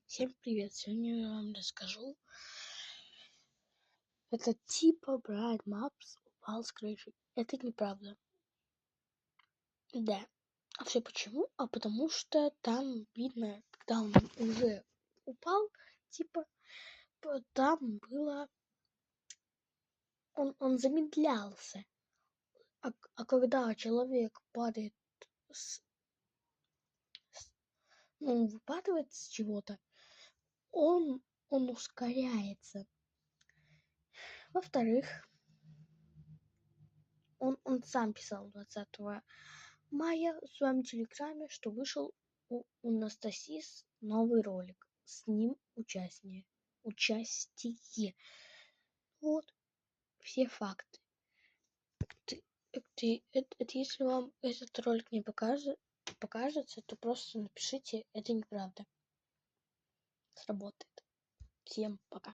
Всем привет! Сегодня я вам расскажу. Это типа Brian Maps упал с крыши. Это неправда. Да. А все почему? А потому что там видно, когда он уже упал, типа, там было... Он замедлялся. А когда человек падает выпадает с чего-то, он ускоряется. Во-вторых, он сам писал 20 мая в своем телеграме, что вышел у Анастасии новый ролик. С ним участие. Вот все факты. Это если вам этот ролик не покажется, то просто напишите, это неправда. Сработает. Всем пока.